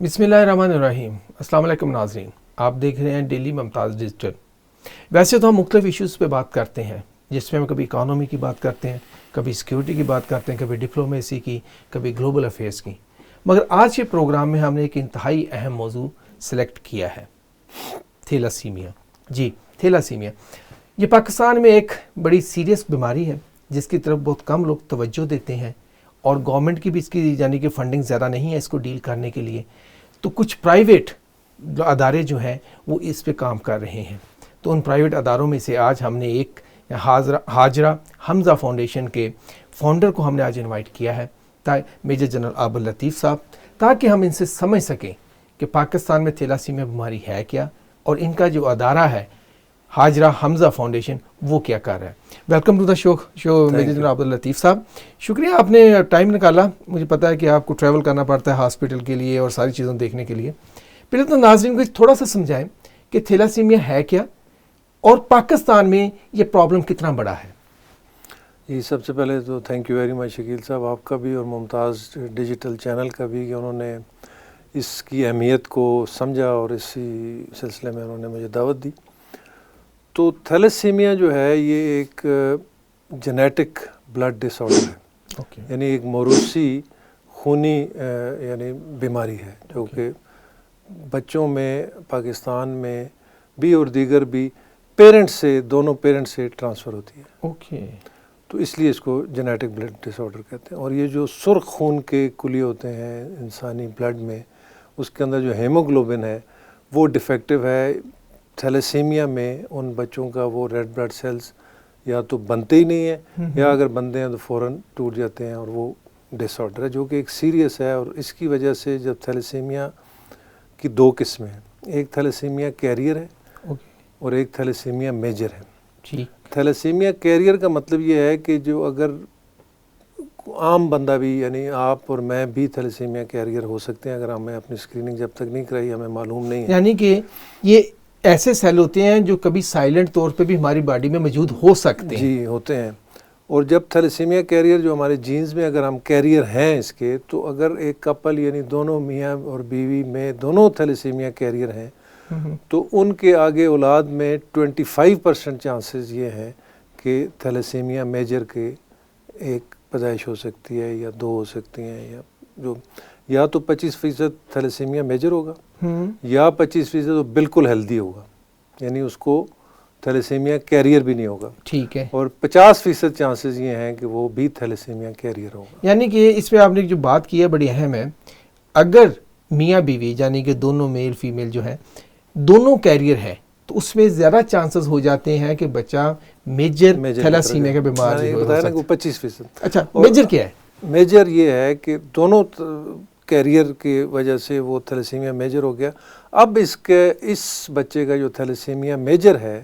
بسم اللہ الرحمن الرحیم۔ السلام علیکم ناظرین، آپ دیکھ رہے ہیں ڈیلی ممتاز ڈیجیٹل۔ ویسے تو ہم مختلف ایشوز پہ بات کرتے ہیں، جس میں ہم کبھی اکانومی کی بات کرتے ہیں، کبھی سیکیورٹی کی بات کرتے ہیں، کبھی ڈپلومیسی کی، کبھی گلوبل افیئرس کی، مگر آج کے پروگرام میں ہم نے ایک انتہائی اہم موضوع سلیکٹ کیا ہے، تھیلاسیمیا۔ جی، تھیلاسیمیا یہ پاکستان میں ایک بڑی سیریس بیماری ہے جس کی طرف بہت کم لوگ توجہ دیتے ہیں، اور گورنمنٹ کی بھی اس کی یعنی کہ فنڈنگ زیادہ نہیں ہے اس کو ڈیل کرنے کے لیے، تو کچھ پرائیویٹ ادارے جو ہیں وہ اس پہ کام کر رہے ہیں۔ تو ان پرائیویٹ اداروں میں سے آج ہم نے ایک حاجرہ حمزہ فاؤنڈیشن کے فاؤنڈر کو ہم نے آج انوائٹ کیا ہے، میجر جنرل عبداللطیف صاحب، تاکہ ہم ان سے سمجھ سکیں کہ پاکستان میں تھیلاسیمیا بیماری ہے کیا، اور ان کا جو ادارہ ہے حاجرہ حمزہ فاؤنڈیشن وہ کیا کر رہا ہے۔ Welcome to the show major general Abdul Latif صاحب، شکریہ آپ نے ٹائم نکالا۔ مجھے پتا ہے کہ آپ کو ٹریول کرنا پڑتا ہے ہاسپٹل کے لیے اور ساری چیزوں دیکھنے کے لیے۔ پہلے تو ناظرین کو تھوڑا سا سمجھائیں کہ تھیلاسیمیا ہے کیا، اور پاکستان میں یہ پرابلم کتنا بڑا ہے۔ جی، سب سے پہلے تو thank you very much Shakeel صاحب، آپ کا بھی اور ممتاز ڈیجیٹل چینل کا بھی، کہ انہوں نے اس کی اہمیت کو سمجھا اور اسی سلسلے میں انہوں نے مجھے دعوت دی۔ تو تھیلاسیمیا جو ہے یہ ایک جینیٹک بلڈ ڈس آرڈر ہے، یعنی ایک موروثی خونی یعنی بیماری ہے جو کہ بچوں میں پاکستان میں بھی اور دیگر بھی پیرنٹس سے، دونوں پیرنٹس سے ٹرانسفر ہوتی ہے۔ تو اس لیے اس کو جینیٹک بلڈ ڈس آرڈر کہتے ہیں۔ اور یہ جو سرخ خون کے کلیے ہوتے ہیں انسانی بلڈ میں، اس کے اندر جو ہیموگلوبن ہے وہ ڈیفیکٹو ہے۔ تھیلاسیمیا میں ان بچوں کا وہ ریڈ بلڈ سیلز یا تو بنتے ہی نہیں ہیں، یا اگر بنتے ہیں تو فوراً ٹوٹ جاتے ہیں، اور وہ ڈس آرڈر ہے جو کہ ایک سیریس ہے۔ اور اس کی وجہ سے جب تھیلاسیمیا کی دو قسمیں ہیں، ایک تھیلاسیمیا کیریئر ہے اور ایک تھیلاسیمیا میجر ہے۔ تھیلاسیمیا کیریئر کا مطلب یہ ہے کہ جو اگر عام بندہ بھی، یعنی آپ اور میں بھی تھیلاسیمیا کیریئر ہو سکتے ہیں اگر ہمیں اپنی اسکریننگ جب تک نہیں کرائی، ہمیں معلوم نہیں ہے۔ یعنی کہ یہ ایسے سیل ہوتے ہیں جو کبھی سائلنٹ طور پہ بھی ہماری باڈی میں موجود ہو سکتے ہیں۔ جی، ہوتے ہیں۔ اور جب تھیلاسیمیا کیریئر جو ہمارے جینز میں اگر ہم کیریئر ہیں اس کے، تو اگر ایک کپل یعنی دونوں میاں اور بیوی میں دونوں تھیلاسیمیا کیریئر ہیں، تو ان کے آگے اولاد میں 25% چانسز یہ ہیں کہ تھیلاسیمیا میجر کے ایک پیدائش ہو سکتی ہے، یا دو ہو سکتی ہیں، یا تو 25% تھیلاسیمیا میجر ہوگا، یا 25% بالکل ہیلدی ہوگا، یعنی اس کو تھیلاسیمیا کیریئر بھی نہیں ہوگا۔ ٹھیک ہے۔ اور 50% چانسز یہ ہیں کہ وہ بھی تھیلاسیمیا کیریئر ہوگا۔ یعنی کہ اس پہ آپ نے جو بات کی ہے بڑی اہم ہے۔ اگر میاں بیوی یعنی کہ دونوں میل فیمیل جو ہیں دونوں کیریئر ہیں، تو اس میں زیادہ چانسز ہو جاتے ہیں کہ بچہ میجر تھیلاسیمیا کا بیمار ہو سکتا ہے۔ 25%۔ اچھا، میجر کیا ہے؟ میجر یہ ہے کہ دونوں کیریئر کی وجہ سے وہ تھیلاسیمیا میجر ہو گیا۔ اب اس بچے کا جو تھیلاسیمیا میجر ہے،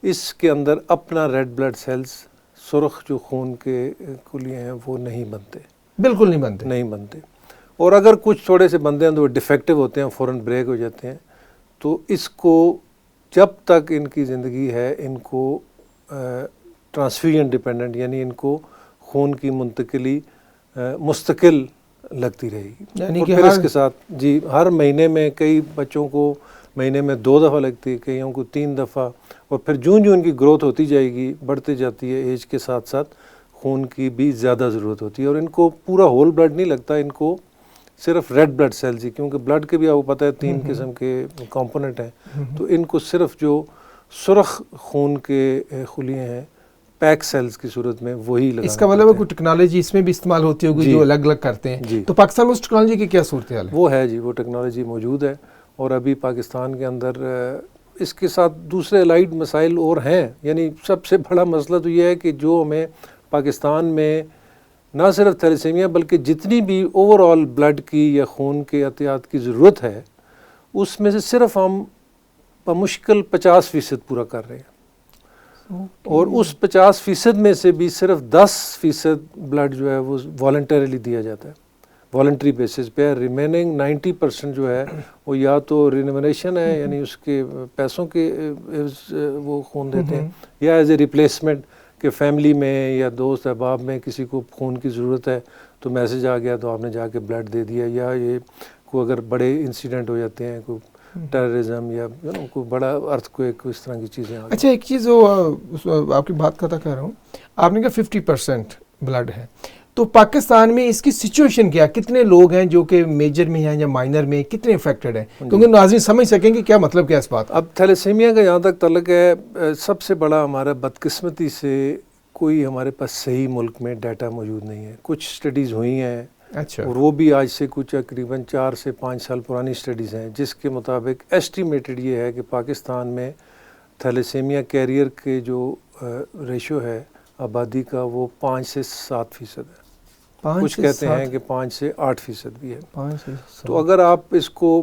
اس کے اندر اپنا ریڈ بلڈ سیلز، سرخ جو خون کے کلیے ہیں، وہ نہیں بنتے، بالکل نہیں بنتے۔ اور اگر کچھ تھوڑے سے بنتے ہیں تو وہ ڈیفیکٹو ہوتے ہیں، فوراً بریک ہو جاتے ہیں۔ تو اس کو جب تک ان کی زندگی ہے، ان کو ٹرانسفیوژن ڈیپینڈنٹ، یعنی ان کو خون کی منتقلی مستقل لگتی رہے گی۔ یعنی اور کہ پھر اس کے ساتھ جی ہر مہینے میں کئی بچوں کو مہینے میں 2 دفعہ لگتی ہے، کئیوں کو 3 دفعہ، اور پھر جوں ان کی گروتھ ہوتی جائے گی، بڑھتے جاتی ہے ایج کے ساتھ ساتھ، خون کی بھی زیادہ ضرورت ہوتی ہے۔ اور ان کو پورا ہول بلڈ نہیں لگتا، ان کو صرف ریڈ بلڈ سیلز ہی، کیونکہ بلڈ کے بھی آپ کو پتہ ہے 3 قسم کے کمپوننٹ ہیں، تو ان کو صرف جو سرخ خون کے خلیے ہیں پیک سیلز کی صورت میں وہی لگانا۔ اس کا مطلب ہے کوئی ٹیکنالوجی اس میں بھی استعمال ہوتی ہوگی جو الگ الگ کرتے ہیں۔ تو پاکستان میں اس ٹیکنالوجی کی کیا صورتحال ہے؟ وہ ہے جی، وہ ٹیکنالوجی موجود ہے، اور ابھی پاکستان کے اندر اس کے ساتھ دوسرے الائڈ مسائل اور ہیں۔ یعنی سب سے بڑا مسئلہ تو یہ ہے کہ جو ہمیں پاکستان میں نہ صرف تھیلاسیمیا بلکہ جتنی بھی اوور آل بلڈ کی یا خون کے عطیات کی ضرورت ہے، اس میں سے صرف ہم بمشکل 50% پورا کر رہے ہیں۔ اور اس 50% میں سے بھی صرف 10% بلڈ جو ہے وہ والنٹریلی دیا جاتا ہے، والنٹری بیسس پہ۔ ریمیننگ 90% جو ہے وہ یا تو رینوویشن ہے، یعنی اس کے پیسوں کے وہ خون دیتے ہیں، یا ایز اے ریپلیسمنٹ کہ فیملی میں یا دوست احباب میں کسی کو خون کی ضرورت ہے تو میسج آ گیا تو آپ نے جا کے بلڈ دے دیا، یا یہ کو اگر بڑے انسیڈنٹ ہو جاتے ہیں، کوئی ٹیررزم یا کوئی بڑا ارتھ کویک، اس طرح کی چیزیں. اچھا ایک چیز آپ کی بات کرتا کر رہا ہوں، آپ نے کہا 50% بلڈ ہے، تو پاکستان میں اس کی سچویشن کیا، کتنے لوگ ہیں جو کہ میجر میں ہیں یا مائنر میں، کتنے افیکٹڈ ہیں، کیونکہ ناظرین سمجھ سکیں کہ کیا مطلب کیا اس بات. اب تھیلیسیمیا کا جہاں تک تعلق ہے، سب سے بڑا ہمارا بدقسمتی سے کوئی ہمارے پاس صحیح ملک میں ڈیٹا موجود نہیں ہے. کچھ اسٹڈیز ہوئی ہیں، اچھا، اور وہ بھی آج سے کچھ تقریباً 4 سے 5 سال پرانی اسٹڈیز ہیں، جس کے مطابق ایسٹیمیٹڈ یہ ہے کہ پاکستان میں تھیلیسیمیا کیریئر کے جو ریشو ہے آبادی کا، وہ 5 سے 7% ہے. کچھ کہتے ہیں کہ 5 سے 8% بھی ہے. تو اگر آپ اس کو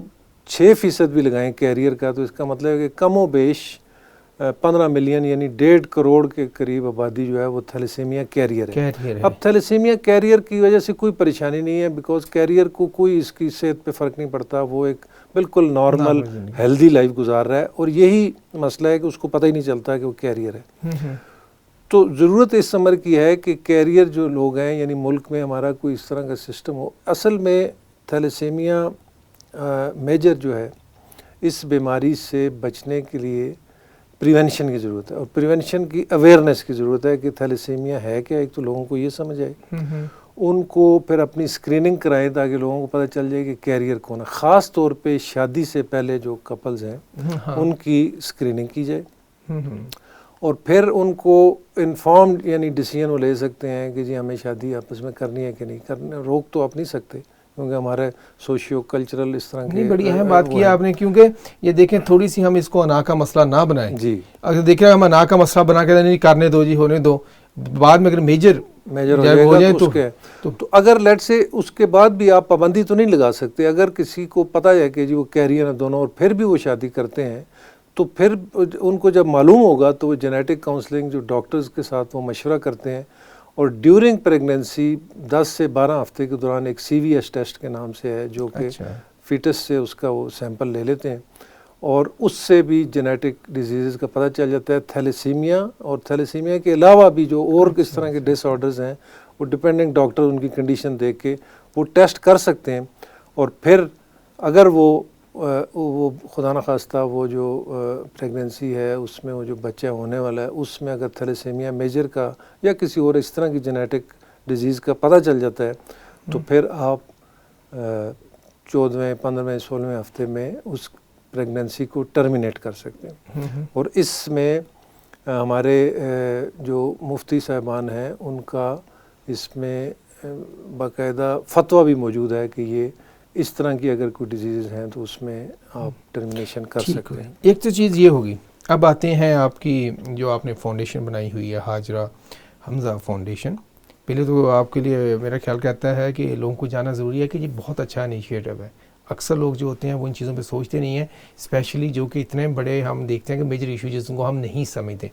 6% بھی لگائیں کیریئر کا، تو اس کا مطلب ہے کہ کم و بیش 15 ملین یعنی 1.5 کروڑ کے قریب آبادی جو ہے وہ تھیلیسیمیا کیریئر ہے. اب تھیلیسیمیا کیریئر کی وجہ سے کوئی پریشانی نہیں ہے، بیکاز کیریئر کو کوئی اس کی صحت پہ فرق نہیں پڑتا، وہ ایک بالکل نارمل ہیلدی لائف گزار رہا ہے، اور یہی مسئلہ ہے کہ اس کو پتہ ہی نہیں چلتا کہ وہ کیریئر ہے. تو ضرورت اس عمر کی ہے کہ کیریئر جو لوگ ہیں، یعنی ملک میں ہمارا کوئی اس طرح کا سسٹم ہو. اصل میں تھیلیسیمیا میجر جو ہے، اس بیماری سے بچنے کے لیے پریونشن کی ضرورت ہے، اور پریونشن کی اویئرنیس کی ضرورت ہے کہ تھیلیسیمیا ہے کیا. ایک تو لوگوں کو یہ سمجھ آئے، ان کو پھر اپنی اسکریننگ کرائیں تاکہ لوگوں کو پتہ چل جائے کہ کیریئر کون ہے. خاص طور پہ شادی سے پہلے جو کپلز ہیں ان کی اسکریننگ کی جائے، اور پھر ان کو انفارمڈ یعنی ڈیسیژن وہ لے سکتے ہیں کہ جی ہمیں شادی آپس میں کرنی ہے کہ نہیں کرنی. روک تو آپ نہیں سکتے کیونکہ ہمارے سوشیو کلچرل اس طرح کے. بڑی اہم بات کی آپ نے، کیونکہ یہ دیکھیں تھوڑی سی ہم اس کو انا کا مسئلہ نہ بنائیں. جی اگر دیکھ رہے ہیں ہم انا کا مسئلہ بنا کے نہیں کرنے دو جی، ہونے دو، بعد میں اگر میجر ہو جائے تو اگر لیٹ سے اس کے بعد بھی آپ پابندی تو نہیں لگا سکتے. اگر کسی کو پتہ ہے کہ جی وہ کیریئر ہیں دونوں، اور پھر بھی وہ شادی کرتے ہیں، تو پھر ان کو جب معلوم ہوگا تو وہ جینیٹک کاؤنسلنگ جو ڈاکٹرز کے ساتھ وہ مشورہ کرتے ہیں، اور ڈیورنگ پریگننسی 10 سے 12 ہفتے کے دوران ایک CVS ٹیسٹ کے نام سے ہے، جو کہ فیٹس سے اس کا وہ سیمپل لے لیتے ہیں، اور اس سے بھی جینیٹک ڈیزیزز کا پتہ چل جاتا ہے. تھیلیسیمیا اور تھیلیسیمیا کے علاوہ بھی جو اور کس طرح کے ڈس آرڈرز ہیں، وہ ڈپینڈنگ ڈاکٹر ان کی کنڈیشن دیکھ کے وہ ٹیسٹ کر سکتے ہیں. اور پھر اگر وہ خدا نخواستہ وہ جو پریگننسی ہے اس میں وہ جو بچہ ہونے والا ہے، اس میں اگر تھیلیسیمیا میجر کا یا کسی اور اس طرح کی جینیٹک ڈیزیز کا پتہ چل جاتا ہے، تو پھر آپ 14ویں 15ویں 16ویں ہفتے میں اس پریگننسی کو ٹرمینیٹ کر سکتے ہیں. اور اس میں ہمارے جو مفتی صاحبان ہیں ان کا اس میں باقاعدہ فتویٰ بھی موجود ہے کہ یہ اس طرح کی اگر کوئی ڈیزیز ہیں تو اس میں آپ ٹرمینیشن کر سکتے ہیں. ایک تو چیز یہ ہوگی. اب آتے ہیں آپ کی جو آپ نے فاؤنڈیشن بنائی ہوئی ہے، ہاجرہ حمزہ فاؤنڈیشن. پہلے تو آپ کے لیے میرا خیال کہتا ہے کہ لوگوں کو جانا ضروری ہے کہ یہ بہت اچھا انیشیٹو ہے. اکثر لوگ جو ہوتے ہیں وہ ان چیزوں پہ سوچتے نہیں ہیں، اسپیشلی جو کہ اتنے بڑے ہم دیکھتے ہیں کہ میجر ایشو جن کو ہم نہیں سمجھتے.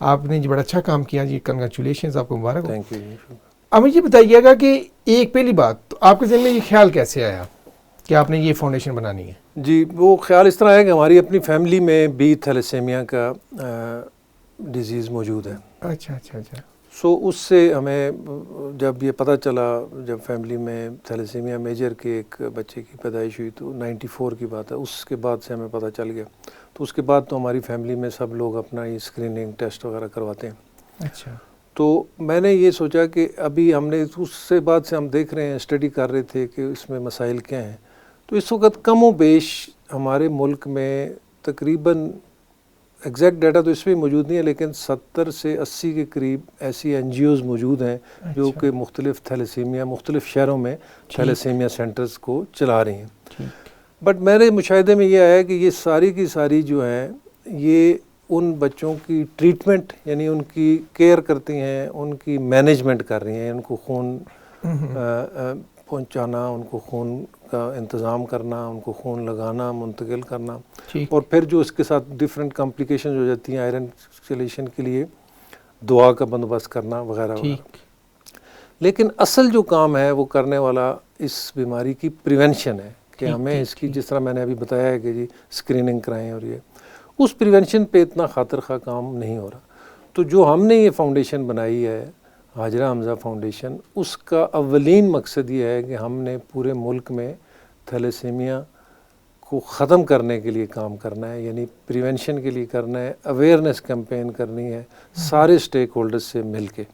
آپ نے بڑا اچھا کام کیا جی، کنگریچولیشنز، آپ کو مبارک ہو. Thank you. اب مجھے بتائیے گا کہ ایک پہلی بات تو آپ کے ذہن میں یہ خیال کیسے آیا کہ آپ نے یہ فاؤنڈیشن بنانی ہے؟ جی وہ خیال اس طرح ہے کہ ہماری اپنی فیملی میں بھی تھیلیسیمیا کا ڈیزیز موجود ہے. اچھا اچھا اچھا. سو اس سے ہمیں جب یہ پتہ چلا، جب فیملی میں تھیلیسیمیا میجر کے ایک بچے کی پیدائش ہوئی تو 94 کی بات ہے، اس کے بعد سے ہمیں پتہ چل گیا. تو اس کے بعد تو ہماری فیملی میں سب لوگ اپنا یہ اسکریننگ ٹیسٹ وغیرہ کرواتے ہیں. اچھا. تو میں نے یہ سوچا کہ ابھی ہم نے اس سے بعد سے ہم دیکھ رہے ہیں، اسٹڈی کر رہے تھے کہ اس میں مسائل کیا ہیں. تو اس وقت کم و بیش ہمارے ملک میں تقریباً ایگزیکٹ ڈیٹا تو اس میں موجود نہیں ہے، لیکن 70 سے 80 کے قریب ایسی NGOز موجود ہیں جو کہ مختلف تھیلیسیمیا مختلف شہروں میں تھیلیسیمیا سینٹرز کو چلا رہی ہیں. بٹ میرے مشاہدے میں یہ آیا کہ یہ ساری کی ساری جو ہیں یہ ان بچوں کی ٹریٹمنٹ یعنی ان کی کیئر کرتی ہیں، ان کی مینجمنٹ کر رہی ہیں، ان کو خون پہنچانا، ان کو خون کا انتظام کرنا، ان کو خون لگانا، منتقل کرنا، اور پھر جو اس کے ساتھ ڈفرینٹ کمپلیکیشن ہو جاتی ہیں آئرن چلیشن کے لیے دعا کا بندوبست کرنا وغیرہ وغیرہ. لیکن اصل جو کام ہے وہ کرنے والا اس بیماری کی پریونشن ہے کہ ہمیں اس کی، جس طرح میں نے ابھی بتایا ہے کہ جی اسکریننگ کرائیں، اور یہ اس پریونشن پہ اتنا خاطر خواہ کام نہیں ہو رہا. تو جو ہم نے یہ فاؤنڈیشن بنائی ہے ہاجرہ حمزہ فاؤنڈیشن، اس کا اولین مقصد یہ ہے کہ ہم نے پورے ملک میں تھیلیسیمیا کو ختم کرنے کے لیے کام کرنا ہے، یعنی پریونشن کے لیے کرنا ہے، اویئرنیس کیمپین کرنی ہے سارے اسٹیک ہولڈرز سے مل کے.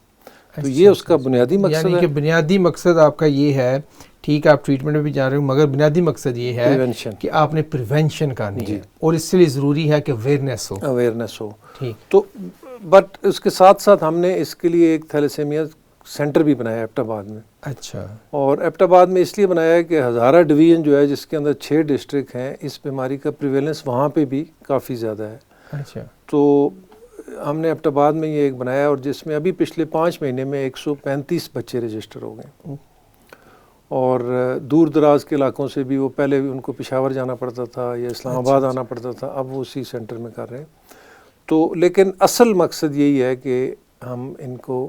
تو یہ اس کا بنیادی مقصد ہے. یعنی کہ بنیادی مقصد آپ کا یہ ہے، ٹھیک ہے آپ ٹریٹمنٹ میں بھی جا رہے ہو، مگر بنیادی مقصد یہ ہے کہ آپ نے پریونشن کرنی ہے، اور اس کے لیے ضروری ہے کہ اویئرنیس ہو. ٹھیک. تو بٹ اس کے ساتھ ساتھ ہم نے اس کے لیے ایک تھیلیسیمیا سینٹر بھی بنایا ایبٹ آباد میں. اچھا. اور ایبٹ آباد میں اس لیے بنایا ہے کہ ہزارہ ڈویژن جو ہے جس کے اندر 6 ڈسٹرکٹ ہیں، اس بیماری کا پریویلنس وہاں پہ بھی کافی زیادہ ہے. اچھا. تو ہم نے ایبٹ آباد میں یہ ایک بنایا، اور جس میں ابھی پچھلے 5 مہینے میں 135 بچے رجسٹر ہو گئے. اور دور دراز کے علاقوں سے بھی، وہ پہلے ان کو پشاور جانا پڑتا تھا یا اسلام آباد آنا پڑتا تھا، اب وہ اسی سینٹر میں کر رہے ہیں. تو لیکن اصل مقصد یہی ہے کہ ہم ان کو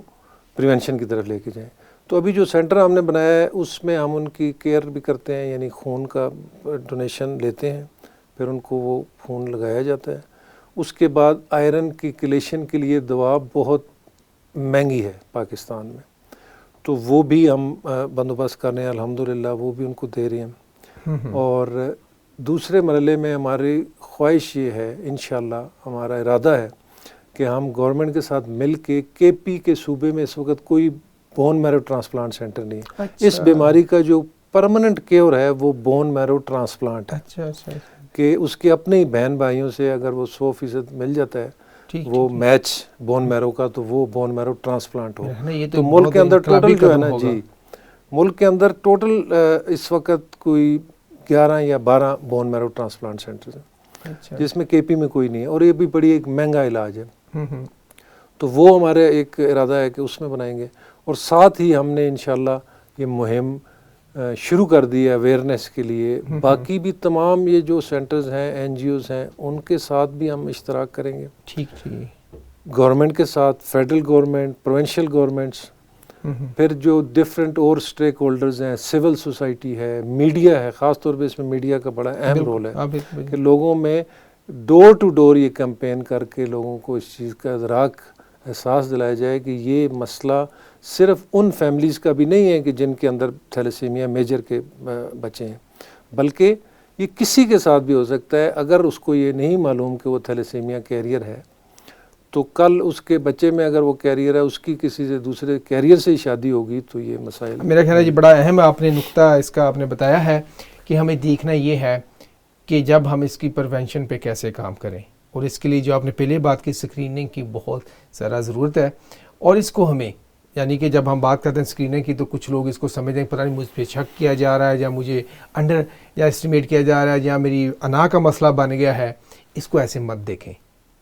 پریونشن کی طرف لے کے جائیں. تو ابھی جو سینٹر ہم نے بنایا ہے اس میں ہم ان کی کیئر بھی کرتے ہیں، یعنی خون کا ڈونیشن لیتے ہیں، پھر ان کو وہ خون لگایا جاتا ہے. اس کے بعد آئرن کی کلیشن کے لیے دوا بہت مہنگی ہے پاکستان میں، تو وہ بھی ہم بندوبست کر رہے ہیں الحمدللہ، وہ بھی ان کو دے رہے ہیں. اور دوسرے مرحلے میں ہماری خواہش یہ ہے، انشاءاللہ ہمارا ارادہ ہے کہ ہم گورنمنٹ کے ساتھ مل کے کے پی کے صوبے میں اس وقت کوئی بون میرو ٹرانسپلانٹ سینٹر نہیں ہے. اس بیماری کا جو پرماننٹ کیور ہے وہ بون میرو ٹرانسپلانٹ ہے. اچھا. کہ اس کے اپنے ہی بہن بھائیوں سے اگر وہ 100% مل جاتا ہے وہ میچ بون میرو کا، تو وہ بون میرو ٹرانسپلانٹ ہو. تو ملک کے اندر ٹوٹل جو ہے نا جی، ملک کے اندر ٹوٹل اس وقت کوئی 11 یا 12 بون میرو ٹرانسپلانٹ سینٹرز ہیں، جس میں کے پی میں کوئی نہیں ہے، اور یہ بھی بڑی ایک مہنگا علاج ہے. تو وہ ہمارے ایک ارادہ ہے کہ اس میں بنائیں گے. اور ساتھ ہی ہم نے انشاءاللہ یہ مہم شروع کر دی ہے اویئرنیس کے لیے. باقی بھی تمام یہ جو سینٹرز ہیں، این جی اوز ہیں، ان کے ساتھ بھی ہم اشتراک کریں گے. ٹھیک. گورنمنٹ کے ساتھ، فیڈرل گورنمنٹ، پروونشل گورنمنٹس، پھر جو ڈفرینٹ اور اسٹیک ہولڈرز ہیں، سول سوسائٹی ہے، میڈیا ہے. خاص طور پہ اس میں میڈیا کا بڑا اہم رول ہے کہ لوگوں میں ڈور ٹو ڈور یہ کیمپین کر کے لوگوں کو اس چیز کا ادراک، احساس دلایا جائے کہ یہ مسئلہ صرف ان فیملیز کا بھی نہیں ہے کہ جن کے اندر تھیلیسیمیا میجر کے بچے ہیں، بلکہ یہ کسی کے ساتھ بھی ہو سکتا ہے. اگر اس کو یہ نہیں معلوم کہ وہ تھیلیسیمیا کیریئر ہے، تو کل اس کے بچے میں اگر وہ کیریئر ہے، اس کی کسی سے دوسرے کیریئر سے ہی شادی ہوگی، تو یہ مسائل. میرا خیال ہے جی بڑا اہم آپ نے نقطہ اس کا آپ نے بتایا ہے کہ ہمیں دیکھنا یہ ہے کہ جب ہم اس کی پریونشن پہ کیسے کام کریں، اور اس کے لیے جو آپ نے پہلے بات کی اسکریننگ کی بہت زیادہ ضرورت ہے. اور اس کو ہمیں یعنی کہ جب ہم بات کرتے ہیں اسکریننگ کی تو کچھ لوگ اس کو سمجھتے ہیں پتہ نہیں مجھ پہ شک کیا جا رہا ہے، یا مجھے انڈر یا اسٹیمیٹ کیا جا رہا ہے، یا میری انا کا مسئلہ بن گیا ہے. اس کو ایسے مت دیکھیں،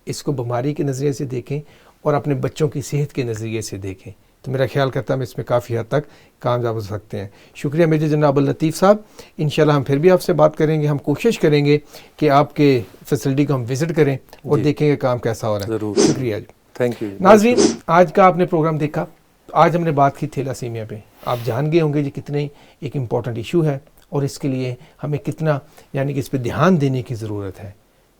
اس کو بیماری کے نظریے سے دیکھیں اور اپنے بچوں کی صحت کے نظریے سے دیکھیں. تو میرا خیال کرتا ہے ہم اس میں کافی حد تک کامیاب ہو سکتے ہیں. شکریہ میجر جنرل عبداللطیف صاحب. انشاءاللہ ہم پھر بھی آپ سے بات کریں گے. ہم کوشش کریں گے کہ آپ کے فیسلٹی کو ہم وزٹ کریں اور دیکھیں گے کام کیسا ہو رہا ہے. ضرور. شکریہ جی. Thank you. ناظرین، آج کا آپ نے پروگرام دیکھا. آج ہم نے بات کی تھیلاسیمیا پہ. آپ جان گئے ہوں گے جی کتنے ایک امپورٹنٹ ایشو ہے، اور اس کے لیے ہمیں کتنا یعنی کہ اس پہ دھیان دینے کی ضرورت ہے.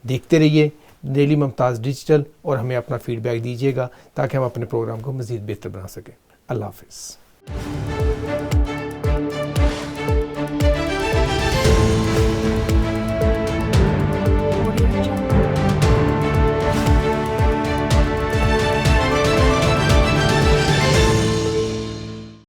دیکھتے رہیے ڈیلی ممتاز ڈیجیٹل، اور ہمیں اپنا فیڈ بیک دیجیے گا تاکہ ہم اپنے پروگرام کو مزید بہتر بنا سکیں. اللہ حافظ.